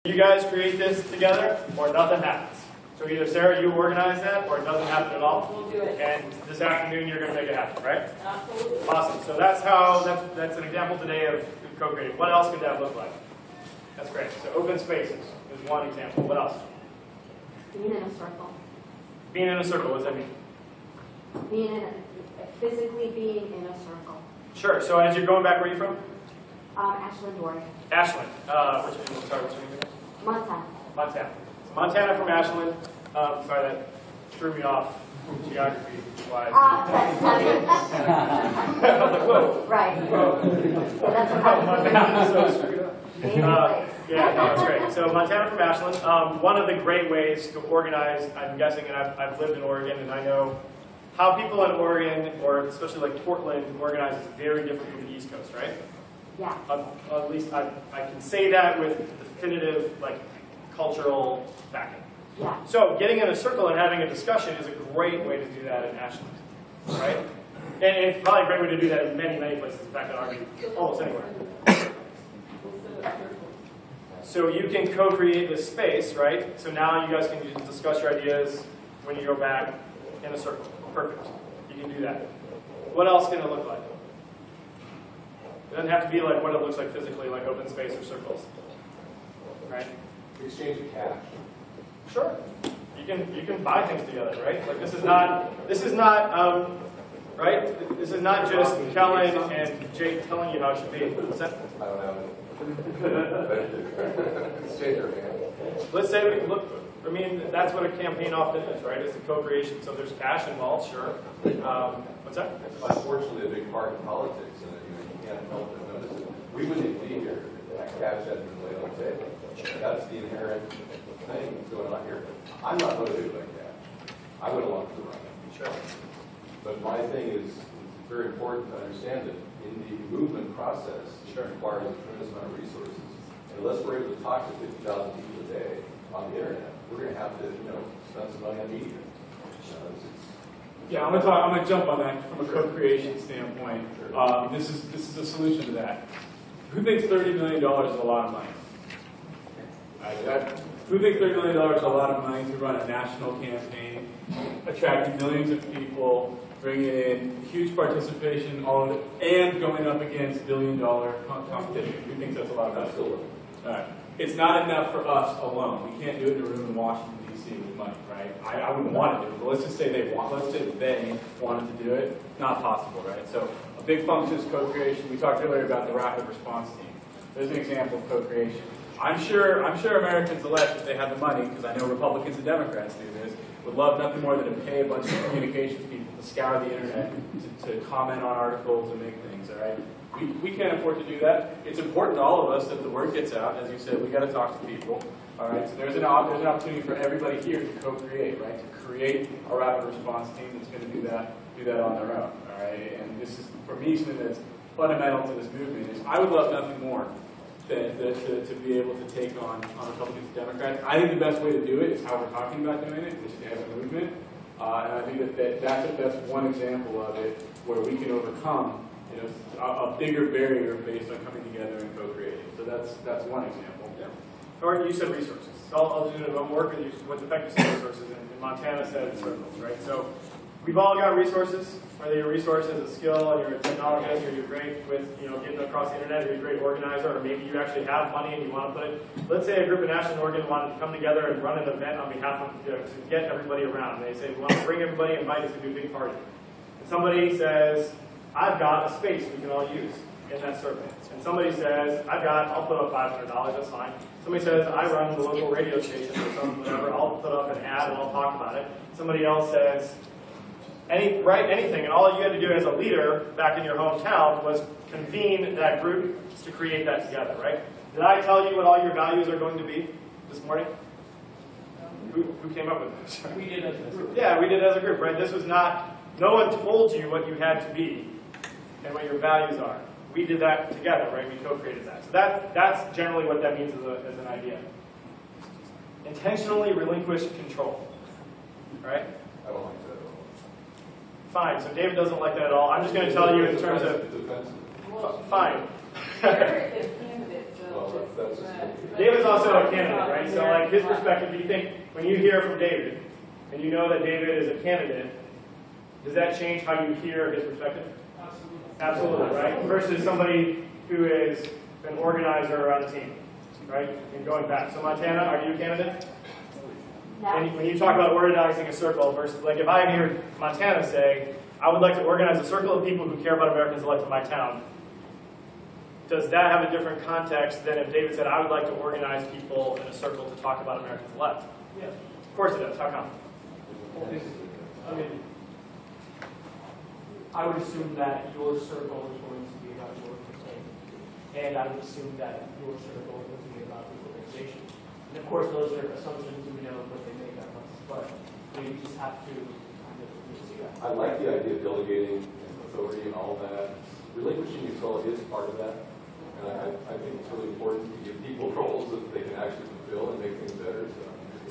You guys create this together, or nothing happens. So either Sarah, you organize that, or it doesn't happen at all. We'll do it. And this afternoon, you're going to make it happen, right? Absolutely. Awesome. So that's an example today of co-creating. What else could that look like? That's great. So open spaces is one example. What else? Being in a circle. Being in a circle. What does that mean? Physically being in a circle. Sure. So as you're going back, where are you from? Ashland, Oregon. Ashland. What's your name? Montana. Montana. So Montana from Ashland. Sorry, that threw me off geography-wise. That's not it. I was like, whoa. Right. Whoa. That's what Montana's so screwed up. Yeah, no, that's great. So Montana from Ashland. One of the great ways to organize, I'm guessing, and I've lived in Oregon, and I know how people in Oregon, or especially like Portland, organize is very different from the East Coast, right? Yeah. At least I can say that with definitive, cultural backing. Yeah. So getting in a circle and having a discussion is a great way to do that in Ashland, right? And it's probably a great way to do that in many, many places. In fact, I'd argue almost anywhere. So you can co-create this space, right? So now you guys can just discuss your ideas when you go back in a circle. Perfect. You can do that. What else can it look like? It doesn't have to be like what it looks like physically, like open space or circles, right? Exchange of cash. Sure. You can buy things together, right? Like this is not right? This is not just Kellen and Jake telling you how it should be. What's that? I don't have it. Exchange of cash. Let's say that's what a campaign often is, right? It's the co-creation. So there's cash involved, sure. What's that? Unfortunately, a big part of politics, and you can't help but notice it. We wouldn't be here if that cash hadn't been laid on the table. That's the inherent thing going on here. I'm not motivated by cash. I would want to run it. Sure. But my thing is, it's very important to understand that in the movement process, it requires a tremendous amount of resources. And unless we're able to talk to 50,000 people a day on the internet, we're going to have to, spend some money on media. Yeah, I'm gonna jump on that from a co-creation standpoint. This is a solution to that. Who thinks $30 million is a lot of money? Who thinks $30 million is a lot of money to run a national campaign, attracting millions of people, bringing in huge participation, all of it, and going up against billion-dollar competition? Who thinks that's a lot of money? Absolutely. All right. It's not enough for us alone. We can't do it in a room in Washington, D.C. with money, right? I wouldn't want to do it, but let's just say they wanted to do it. Not possible, right? So a big function is co-creation. We talked earlier about the rapid response team. There's an example of co-creation. I'm sure Americans elect, if they have the money, because I know Republicans and Democrats do this, would love nothing more than to pay a bunch of communications people to scour the internet, to comment on articles and make things, all right? We can't afford to do that. It's important to all of us that the word gets out. As you said, we got to talk to people. All right. So there's an opportunity for everybody here to co-create, right? To create a rapid response team that's going to do that on their own. All right. And this is, for me, something that's fundamental to this movement. Is I would love nothing more than to be able to take on Republicans and Democrats. I think the best way to do it is how we're talking about doing it, which is as a movement. And I think that's one example of it where we can overcome a bigger barrier based on coming together and co-creating. So that's one example. Yeah. Or you said resources. So I'll do it. I'll work with you with effective resources. And Montana said circles, right? So we've all got resources. Whether your resource is a skill and you're a technologist, or you're great with getting across the internet, or you're a great organizer, or maybe you actually have money and you want to put it. Let's say a group in Ashland, Oregon wanted to come together and run an event on behalf of to get everybody around. They say we want to bring everybody, invite us to do a big party. And somebody says, I've got a space we can all use in that circle. And somebody says, I'll put up $500, that's fine. Somebody says, I run the local radio station or something, whatever, I'll put up an ad and I'll talk about it. Somebody else says, write anything, and all you had to do as a leader back in your hometown was convene that group to create that together, right? Did I tell you what all your values are going to be this morning? Who came up with this? We did as a group. Yeah, we did as a group, right? This was not, no one told you what you had to be and what your values are. We did that together, right? We co-created that. So that's generally what that means as an idea. Intentionally relinquish control, right? I don't like that at all. Fine, so David doesn't like that at all. I'm just going to tell you in terms of, It's offensive. Well, fine. Eric is candidate, so Well, that's just. David's also a candidate, right? So like his perspective, do you think, when you hear from David, and you know that David is a candidate, does that change how you hear his perspective? Absolutely, right? Versus somebody who is an organizer on the team, right? And going back. So Montana, are you a candidate? No. And when you talk about organizing a circle versus, like if I hear Montana say, I would like to organize a circle of people who care about Americans elect in my town, does that have a different context than if David said, I would like to organize people in a circle to talk about Americans elect? Yeah. Of course it does. How come? I mean, I would assume that your circle is going to be about your organization. And I would assume that your circle is going to be about the organization. And of course, those are assumptions, we know what they make of us, but we just have to kind of see that. I like the idea of delegating authority and all that. Relinquishing control is part of that. And I think it's really important to give people roles that they can actually fulfill and make things better.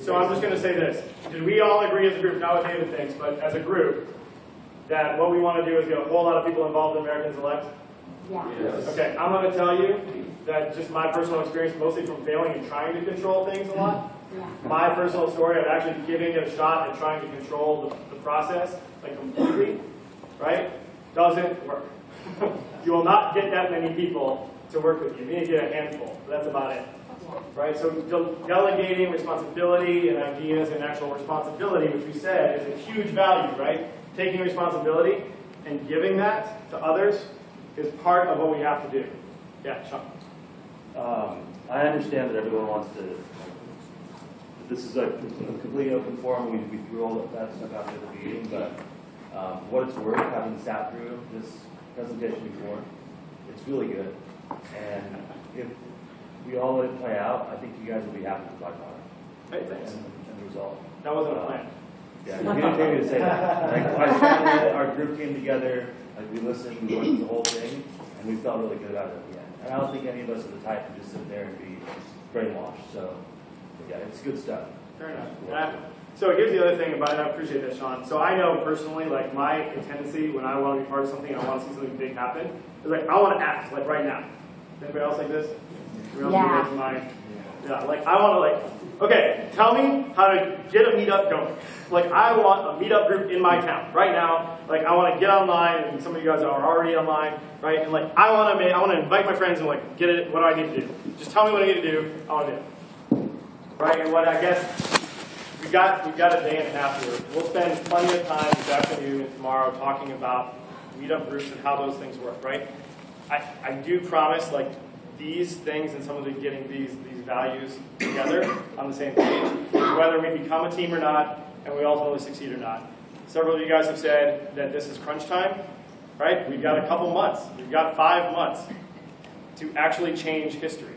So I'm just going to say this. Did we all agree as a group, not what David thinks, but as a group, that what we want to do is get a whole lot of people involved in Americans Elect? Yeah. Yes. Okay, I'm going to tell you that just my personal experience, mostly from failing and trying to control things a lot, Yeah. my personal story of actually giving it a shot and trying to control the process, like completely, right, doesn't work. You will not get that many people to work with you. You need to get a handful. That's about it. Right? So delegating responsibility and ideas and actual responsibility, which we said is a huge value, right? Taking responsibility and giving that to others is part of what we have to do. Yeah, Sean. I understand that everyone wants to, this is a completely open forum, we threw all of that stuff out at the meeting, but what it's worth, having sat through this presentation before, it's really good. And if we all let it play out, I think you guys will be happy to talk about it. Hey, thanks. And the result. That wasn't a plan. Yeah, you didn't take me to say that. Like, I sat in, our group came together, like we listened, we went through the whole thing, and we felt really good about it at the end. And I don't think any of us are the type to just sit there and be brainwashed. So, yeah, it's good stuff. Fair enough. So here's the other thing about it. I appreciate that, Sean. So I know personally, like my tendency when I want to be part of something and I want to see something big happen, is like I want to act, like right now. Anybody else like this? Anybody else relate to my, yeah, like I want to like, okay, tell me how to get a meetup going. Like I want a meetup group in my town right now. Like I want to get online, and some of you guys are already online, right? And like I want to invite my friends and like get it. What do I need to do? Just tell me what I need to do. I want to do it, right? And what I guess we got a day and a half here. We'll spend plenty of time this afternoon and tomorrow talking about meetup groups and how those things work, right? I do promise like these things and some of the getting these values together on the same page, whether we become a team or not, and we ultimately succeed or not. Several of you guys have said that this is crunch time, right? We've got a couple months. We've got 5 months to actually change history.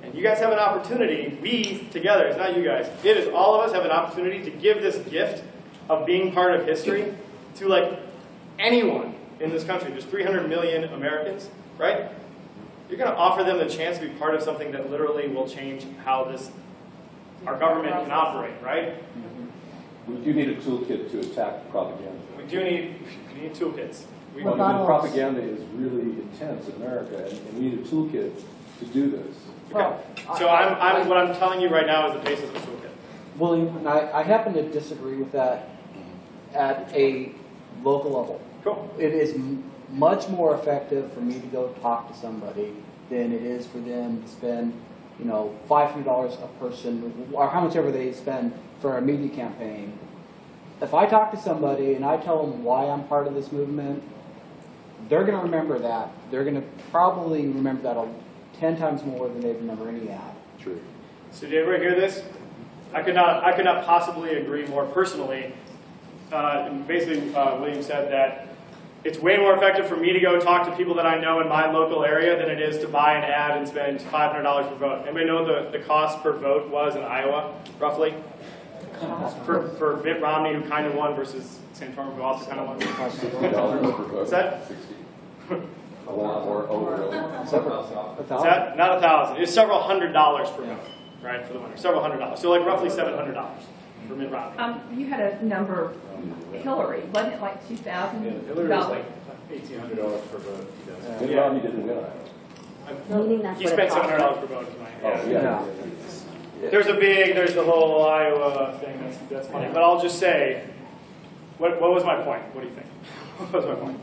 And you guys have an opportunity, we together, it's not you guys, it is all of us have an opportunity to give this gift of being part of history to like anyone in this country. There's 300 million Americans, right? You're going to offer them the chance to be part of something that literally will change how our government can operate, right? We do need a toolkit to attack propaganda. We need toolkits. Well, the propaganda is really intense in America, and we need a toolkit to do this. Okay. So what I'm telling you right now is the basis of the toolkit. William, and I happen to disagree with that at a local level. Cool. It is much more effective for me to go talk to somebody than it is for them to spend, $500 a person, or how much ever they spend for a media campaign. If I talk to somebody and I tell them why I'm part of this movement, they're going to remember that. They're going to probably remember that 10 times more than they remember any ad. True. So did everybody hear this? I could not possibly agree more personally. Basically, William said that it's way more effective for me to go talk to people that I know in my local area than it is to buy an ad and spend $500 per vote. Anybody know what the cost per vote was in Iowa, roughly? For Mitt Romney, who kind of won, versus Santorum, who also kind of won. $60 per vote. What's that? 60. A lot more overall. Is that not 1,000? It's several $100s per vote, right, for the winner. Several $100. So like roughly $700 for Mitt Romney. You had a number, Hillary, wasn't it like $2,000? Yeah, Hillary was like $1,800 per vote. Mitt Romney didn't win Iowa. Meaning that's He what spent it costs. $700 per vote. Is my Oh, yeah. yeah. There's the whole Iowa thing. That's funny. But I'll just say, what was my point? What do you think? What was my point?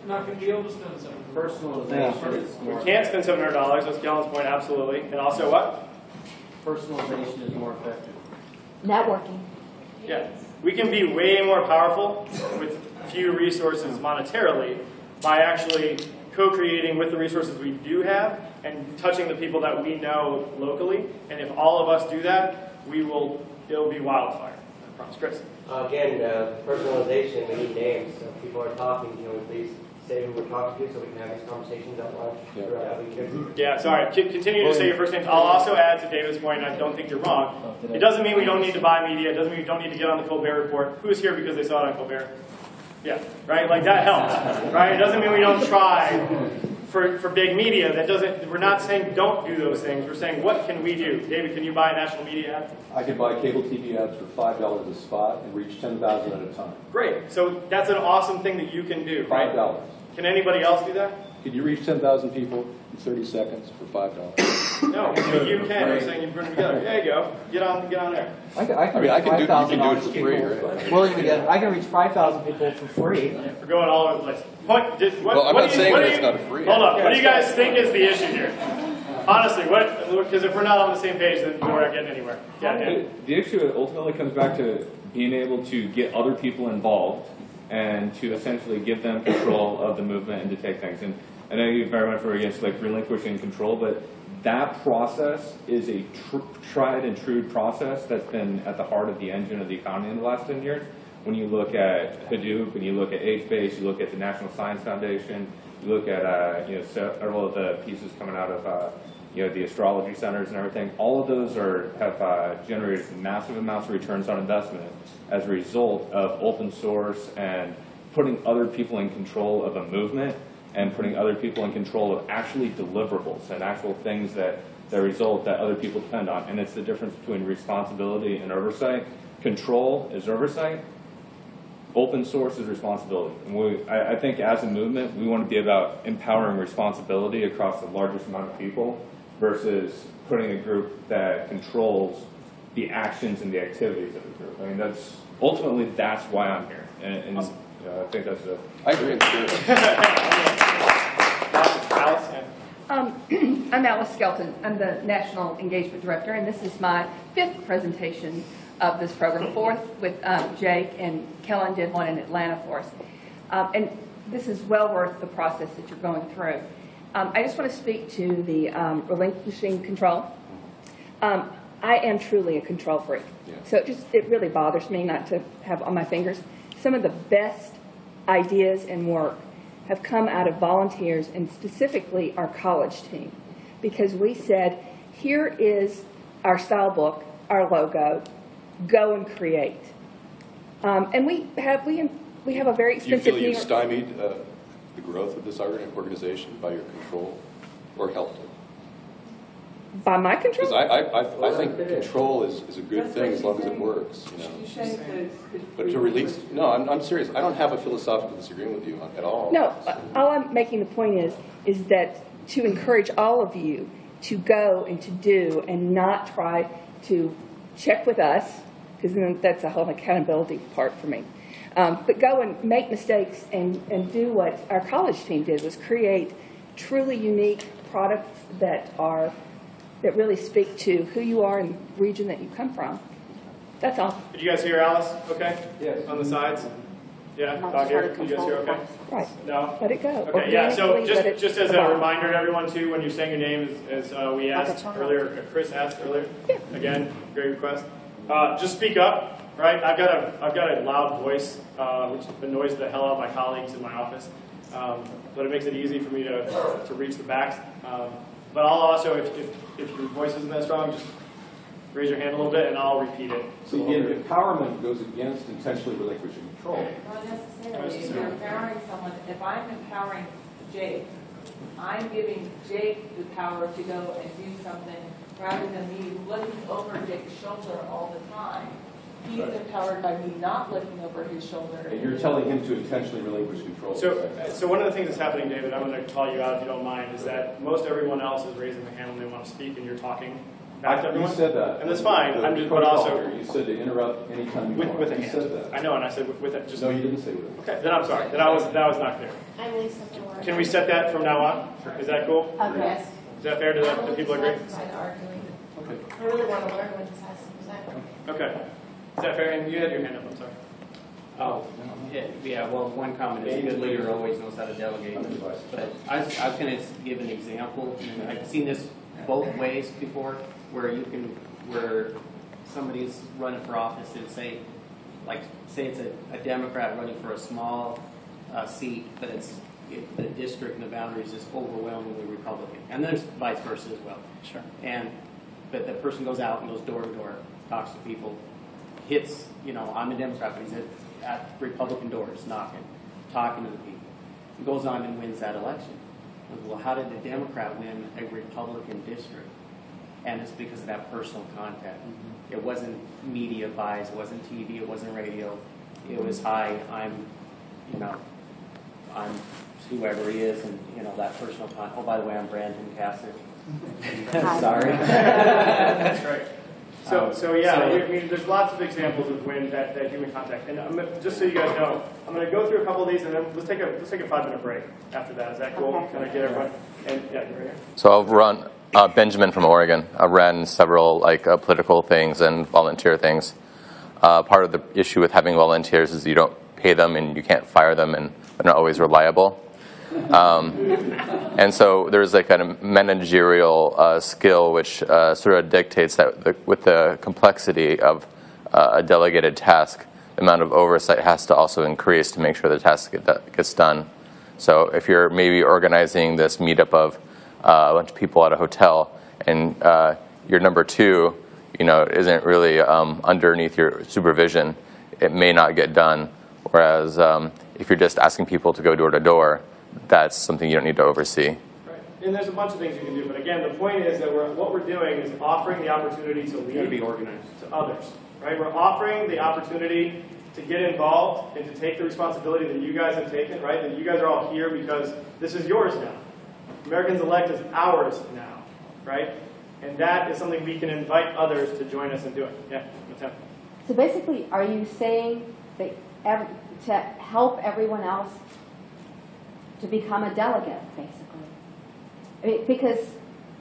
Not going to be able to spend some. Personalization is We more. can't spend $700. That's Kellen's point, absolutely. And also what? Personalization is more effective. Networking. Yeah. We can be way more powerful with few resources monetarily by actually co-creating with the resources we do have and touching the people that we know locally. And if all of us do that, it'll be wildfire. I promise. Chris. Again, personalization, we need names. So if people are talking, please say who we're talking to so we can have these conversations out loud throughout the week. Yeah, sorry. Continue to say your first names. I'll also add to David's point, and I don't think you're wrong. It doesn't mean we don't need to buy media. It doesn't mean we don't need to get on the Colbert Report. Who's here because they saw it on Colbert? Yeah, right? Like, that helps, right? It doesn't mean we don't try for big media. We're not saying don't do those things. We're saying, what can we do? David, can you buy a national media ad? I could buy cable TV ads for $5 a spot and reach 10,000 at a time. Great. So that's an awesome thing that you can do, right? $5. Can anybody else do that? Can you reach 10,000 people in 30 seconds for $5? No, but you can. We're saying you bring them together. There you go. Get on there. I can I mean, I can do, you can do it for free, right? Willing to get, I can reach 5,000 people for free. We're going all over the place. Well, I'm not saying that it's not free. Hold up. What do you guys think is the issue here? Honestly, because if we're not on the same page, then we're not getting anywhere. Yeah, Dan. The issue ultimately comes back to being able to get other people involved and to essentially give them control of the movement and to take things. And I know you very much were against like relinquishing control, but that process is a tried and true process that's been at the heart of the engine of the economy in the last 10 years. When you look at Hadoop, and you look at HBase, you look at the National Science Foundation, you look at several of the pieces coming out of the astrology centers and everything. All of those have generated massive amounts of returns on investment as a result of open source and putting other people in control of a movement and putting other people in control of actually deliverables and actual things that result that other people depend on. And it's the difference between responsibility and oversight. Control is oversight. Open source is responsibility. And I think as a movement, we want to be about empowering responsibility across the largest amount of people versus putting a group that controls the actions and the activities of the group. I mean, that's why I'm here. And I think that's it. I agree. Alice? I'm Alice Skelton. I'm the National Engagement Director, and this is my 5th presentation of this program, 4th with Jake, and Kellen did one in Atlanta for us. And this is well worth the process that you're going through. I just want to speak to the relinquishing control. I am truly a control freak. Yeah. So it really bothers me not to have on my fingers. Some of the best ideas and work have come out of volunteers and specifically our college team, because we said, here is our style book, our logo, go and create. And we have a very expensive. Do you feel you've stymied the growth of this organization by your control, or helped it? By my control? Because I think control is a good thing as long as it works. But to release, no, I'm serious. I don't have a philosophical disagreement with you at all. No, all I'm making the point is that to encourage all of you to go and to do and not try to check with us, because then that's a whole accountability part for me. But go and make mistakes and do what our college team did, was create truly unique products that really speak to who you are and the region that you come from. That's all. Did you guys hear Alice? Okay? Yes. On the sides? Yeah? Back here? Did you guys hear okay? Right. No? Let it go. Okay, yeah, so Organically, just as a reminder to everyone too, when you're saying your name, as we asked earlier, Chris asked earlier, again, great request. Just speak up, right? I've got a loud voice, which annoys the hell out of my colleagues in my office, but it makes it easy for me to reach the backs. But I'll also, if your voice isn't that strong, just raise your hand a little bit and I'll repeat it. See, empowerment goes against intentionally relinquishing control. Not necessarily. If you're empowering someone, if I'm empowering Jake, I'm giving Jake the power to go and do something rather than me looking over Jake's shoulder all the time He's empowered by me not looking over his shoulder. And you're telling him to intentionally relinquish control. So one of the things that's happening, David, I'm going to call you out if you don't mind, is that most everyone else is raising their hand when they want to speak, and you're talking back to everyone. You said that. And that's fine. I'm just, but protocol also here, you said to interrupt anytime you want. with a You hand. said that. I know, and I said with it. Just No, you didn't say with it. okay. Then I'm sorry. That was not clear. I'm Lisa Ford. Can we set that from now on? Is that cool? Okay. Yes. Is that fair to the people agree? Okay. I really want to learn what this has to present. Okay. Is that fair? And you had your hand up. I'm sorry. Oh, yeah, well, one comment is a good leader always knows how to delegate. But I was going to give an example, and I've seen this both ways before, where somebody's running for office and say it's a Democrat running for a small seat, but the district and the boundaries is overwhelmingly Republican. And there's vice versa as well. Sure. But the person goes out and goes door to door, talks to people, hits, I'm a Democrat, but he's at Republican doors, knocking, talking to the people. He goes on and wins that election. Well, how did a Democrat win a Republican district? And it's because of that personal contact. Mm-hmm. It wasn't media buys, it wasn't TV, it wasn't radio. It was, hi, I'm whoever he is, and that personal contact. Oh, by the way, I'm Brandon Cassidy. Sorry. That's right. So yeah, I mean, there's lots of examples of when that human contact. And just so you guys know, I'm going to go through a couple of these, and then let's take a 5-minute break after that. Is that cool? Okay. Can I get everyone? And yeah, you're right here. So I'll run Benjamin from Oregon. I ran several political things and volunteer things. Part of the issue with having volunteers is you don't pay them and you can't fire them, and they're not always reliable. And so there's a kind of managerial skill which sort of dictates that with the complexity of a delegated task, the amount of oversight has to also increase to make sure the task gets done. So if you're maybe organizing this meetup of a bunch of people at a hotel, and your number two, isn't really underneath your supervision, it may not get done. Whereas if you're just asking people to go door to door, that's something you don't need to oversee. Right. And there's a bunch of things you can do, but again, the point is that what we're doing is offering the opportunity to lead, to be organized, to others. Right? We're offering the opportunity to get involved and to take the responsibility that you guys have taken. Right? That you guys are all here because this is yours now. Americans elect is ours now. Right? And that is something we can invite others to join us in doing. Yeah, Matem. So basically, are you saying that to help everyone else to become a delegate, basically? I mean, because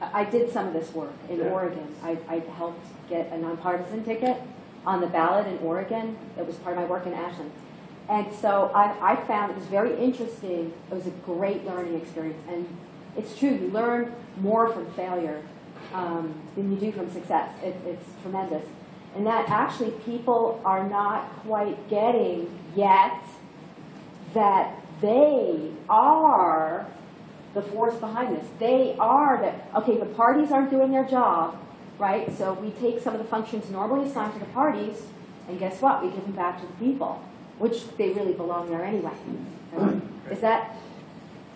I did some of this work in Oregon. I helped get a nonpartisan ticket on the ballot in Oregon. It was part of my work in Ashland. And so I found it was very interesting. It was a great learning experience. And it's true, you learn more from failure than you do from success. It's tremendous. And that actually people are not quite getting yet that they are the force behind this. They are the parties aren't doing their job, right? So we take some of the functions normally assigned to the parties, and guess what? We give them back to the people, which they really belong there anyway. Right? Is that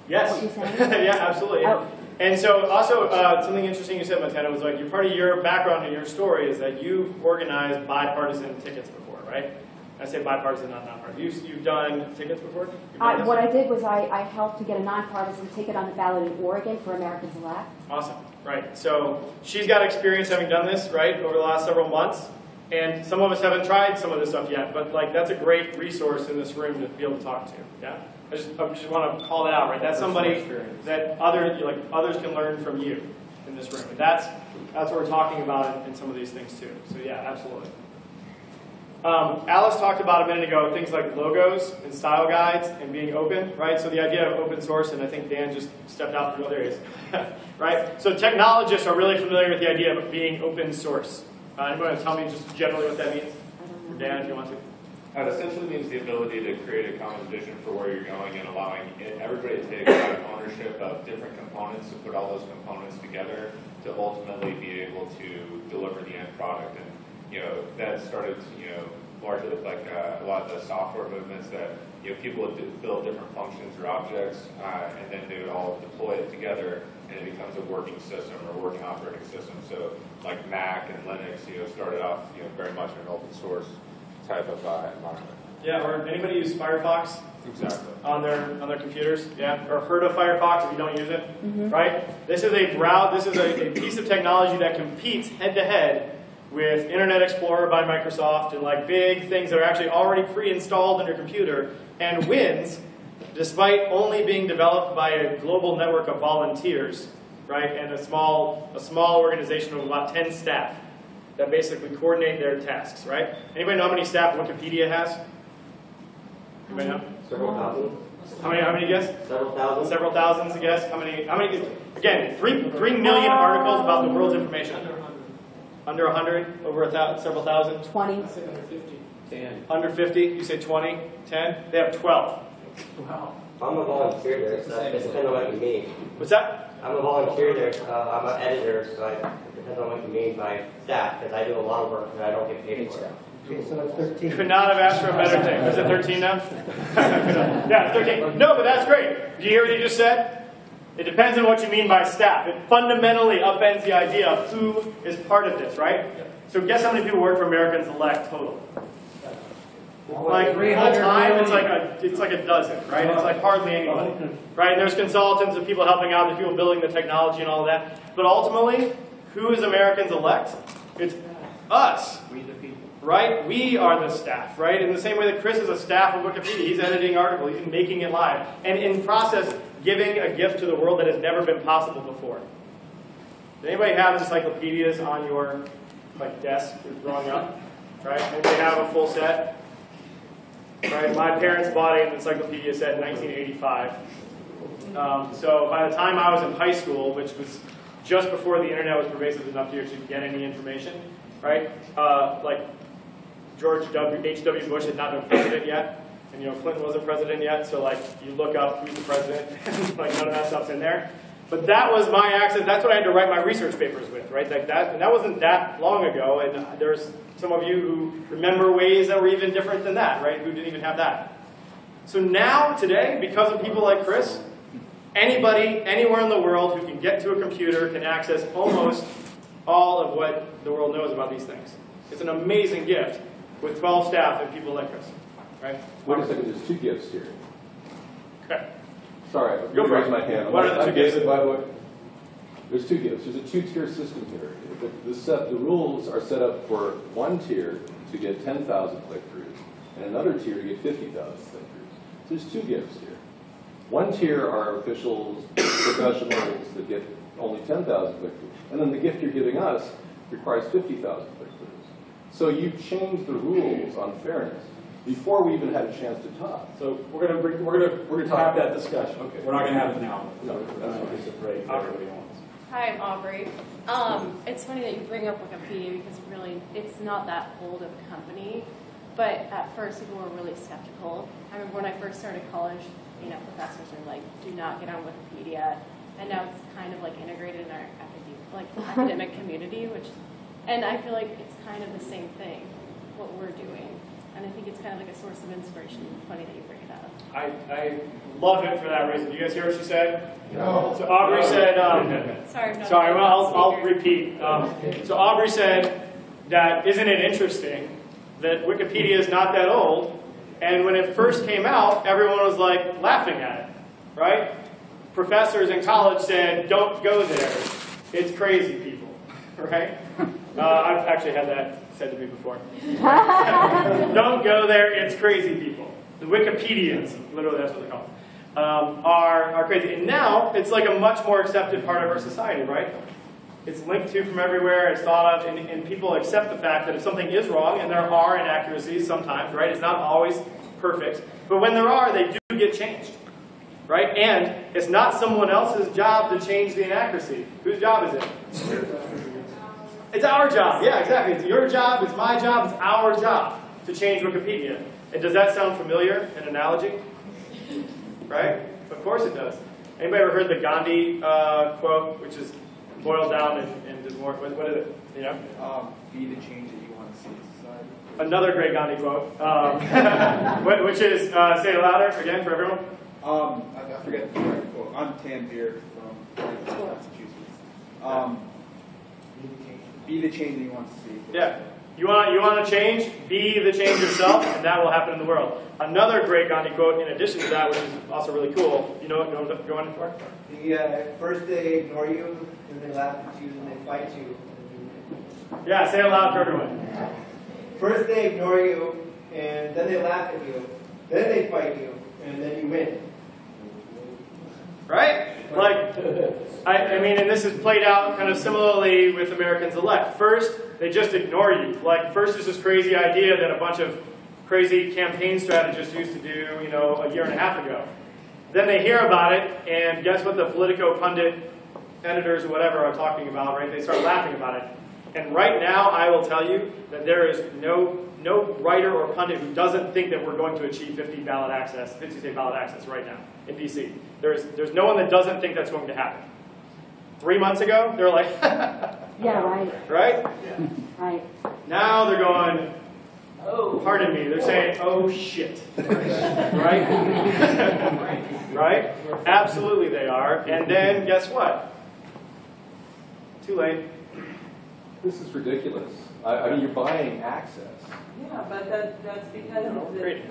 what you're saying? Yeah, absolutely. Oh. And so also something interesting you said, Montana, was like part of your background and your story is that you've organized bipartisan tickets before, right? I say bipartisan, not nonpartisan. You've done tickets before? What I did was I helped to get a nonpartisan ticket on the ballot in Oregon for Americans Elect. Awesome. Right. So she's got experience having done this, right, over the last several months. And some of us haven't tried some of this stuff yet, but that's a great resource in this room to be able to talk to. Yeah. I just want to call that out, right? That's somebody that others can learn from you in this room. And that's what we're talking about in some of these things too. So yeah, absolutely. Alice talked about a minute ago things like logos and style guides and being open, right? So the idea of open source, and I think Dan just stepped out from there he is, right? So technologists are really familiar with the idea of being open source. Anybody want to tell me just generally what that means? Or Dan, if you want to. It essentially means the ability to create a common vision for where you're going and allowing everybody to take ownership of different components to put all those components together to ultimately be able to deliver the end product. And that started largely like a lot of the software movements that people would build different functions or objects, and then they would all deploy it together, and it becomes a working system or working operating system. So like Mac and Linux, started off very much an open source type of environment. Yeah, or anybody use Firefox? Exactly. On their computers, yeah, or heard of Firefox if you don't use it, right? This is a piece of technology that competes head to head with Internet Explorer by Microsoft and like big things that are actually already pre-installed on your computer, and wins despite only being developed by a global network of volunteers, right? And a small organization of about 10 staff that basically coordinate their tasks, right? Anybody know how many staff Wikipedia has? Anybody know? Several thousand. How many guess? Several thousand. Several thousands, I guess. How many, again, 3 million articles about the world's information. Under 100, over several thousand? 20. Under 50. 10. Under 50, you say 20, 10? They have 12. Wow. I'm a volunteer there, so it depends on what you mean. What's that? I'm a volunteer there. I'm an editor, so it depends on what you mean by staff, because I do a lot of work and I don't get paid for it. Okay, so that's 13. Could not have asked for a better thing. Is it 13 now? Yeah, 13. No, but that's great. Do you hear what he just said? It depends on what you mean by staff. It fundamentally upends the idea of who is part of this, right? So guess how many people work for Americans Elect total? Like full time, it's like a dozen, right? It's like hardly anybody, right? And there's consultants and people helping out, there's people building the technology and all of that. But ultimately, who is Americans Elect? It's us. We the people. Right? We are the staff, right? In the same way that Chris is a staff of Wikipedia, he's editing articles, he's making it live, and in process, giving a gift to the world that has never been possible before. Does anybody have encyclopedias on your desk growing up? Right? Anybody have a full set? Right? My parents bought an encyclopedia set in 1985. So by the time I was in high school, which was just before the internet was pervasive enough to actually get any information, right? George H.W. Bush had not been president yet, and Clinton wasn't president yet, so you look up who's the president, and none of that stuff's in there. But that was my access, that's what I had to write my research papers with, right? And that wasn't that long ago, and there's some of you who remember ways that were even different than that, right? Who didn't even have that. So now, today, because of people like Chris, anybody, anywhere in the world who can get to a computer can access almost all of what the world knows about these things. It's an amazing gift with 12 staff and people like Chris, right? Wait a second, there's 2 gifts here. Okay. Sorry, Go for it. raise my hand. What are the 2 gifts? David, by the way. There's 2 gifts. There's a 2-tier system here. The rules are set up for 1 tier to get 10,000 click-throughs, and another tier to get 50,000 click-throughs. So there's 2 gifts here. 1 tier are officials, professionals that get only 10,000 click-throughs, and then the gift you're giving us requires 50,000 click-throughs. So you've changed the rules on fairness before we even had a chance to talk. So we're gonna have that discussion. Okay. We're not gonna have it now. No, that's fine. It's a break. Everybody wants. Hi, I'm Aubrey. It's funny that you bring up Wikipedia because really it's not that old of a company. But at first people were really skeptical. I remember when I first started college, professors were like, do not get on Wikipedia. And now it's kind of integrated in our academic community, and I feel like it's kind of the same thing, what we're doing. And I think it's kind of like a source of inspiration. Funny that you bring it up. I love it for that reason. Do you guys hear what she said? No. So Aubrey said, Sorry, well, I'll repeat. So Aubrey said that, isn't it interesting that Wikipedia is not that old, and when it first came out, everyone was laughing at it, right? Professors in college said, don't go there. It's crazy people, right? I've actually had that said to me before. Don't go there, it's crazy people. The Wikipedians, literally that's what they call them, are crazy. And now, it's a much more accepted part of our society, right? It's linked to from everywhere, it's thought of, and people accept the fact that if something is wrong, and there are inaccuracies sometimes, right? It's not always perfect. But when there are, they do get changed, right? And it's not someone else's job to change the inaccuracy. Whose job is it? It's our job. Yeah, exactly. It's your job, it's my job, it's our job to change Wikipedia. And does that sound familiar, an analogy? Right? Of course it does. Anybody ever heard the Gandhi quote, which is boiled down and did more. What is it? Yeah. Be the change that you want to see in society. Another great Gandhi quote, which is, say it louder again for everyone. I forget the correct quote. I'm Tanvir from Massachusetts. Be the change that you want to see. Yeah. You want to change? Be the change yourself, and that will happen in the world. Another great Gandhi quote, in addition to that, which is also really cool. You know what I'm going for? First they ignore you, then they laugh at you, then they fight you. Yeah, say it loud for everyone. First they ignore you, and then they laugh at you, then they fight you, and then you win. Right? Like, I mean, and this is played out kind of similarly with Americans elect. First, they just ignore you. Like, first is this crazy idea that a bunch of crazy campaign strategists used to do, you know, a year and a half ago. Then they hear about it, and guess what the Politico pundit editors or whatever are talking about, right? They start laughing about it. And right now, I will tell you that there is no writer or pundit who doesn't think that we're going to achieve 50 state ballot access right now in DC. There's no one that doesn't think that's going to happen. 3 months ago, they were like, yeah, right. Right? Yeah. Right. Now they're going, oh, pardon me. They're saying, oh, shit. Right? Right? Absolutely they are. And then guess what? Too late. This is ridiculous. I mean, you're buying access. Yeah, but that's because of the...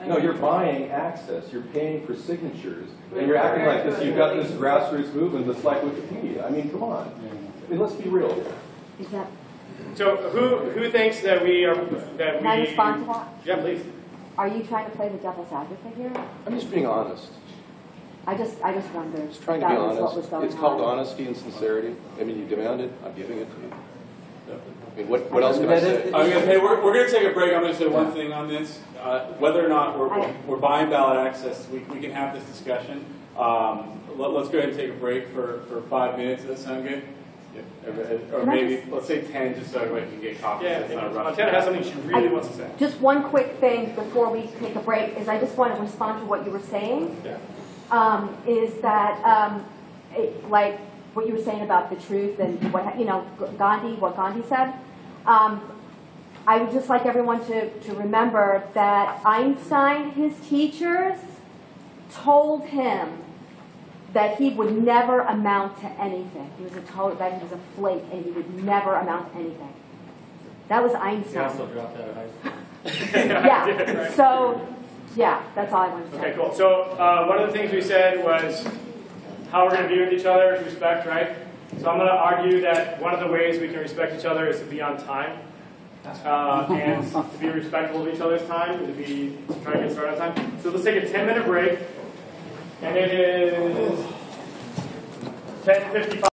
No, you're buying access. You're paying for signatures. And you're acting like this. You've got this grassroots movement that's like Wikipedia. I mean, come on. I mean, let's be real here. Exactly. So who thinks that we are... Can I respond to that? Yeah, please. Are you trying to play the devil's advocate here? I'm just being honest. I just wondered. Just trying to be honest. It's called honesty and sincerity. I mean, you demand it. I'm giving it to you. I mean, what else can I say? Hey, we're going to take a break. I'm going to say one thing on this. Whether or not we're buying ballot access, we can have this discussion. Let's go ahead and take a break for 5 minutes. Does that sound good? Yeah. Or maybe, let's say 10, just so everybody can get coffee. Yeah, Montana has something she really wants to say. Just one quick thing before we take a break is I just want to respond to what you were saying. Yeah. Is that, like, what you were saying about the truth and what Gandhi said. I would just like everyone to remember that Einstein, his teachers, told him that he would never amount to anything. He was that he was a flake and he would never amount to anything. That was Einstein. He also dropped out of high school. Yeah. So, yeah, that's all I wanted to say. Okay, cool. So one of the things we said was how we're going to be with each other is respect, right? So I'm going to argue that one of the ways we can respect each other is to be on time. And to be respectful of each other's time, to try to get started on time. So let's take a 10-minute break. And it is 10:55.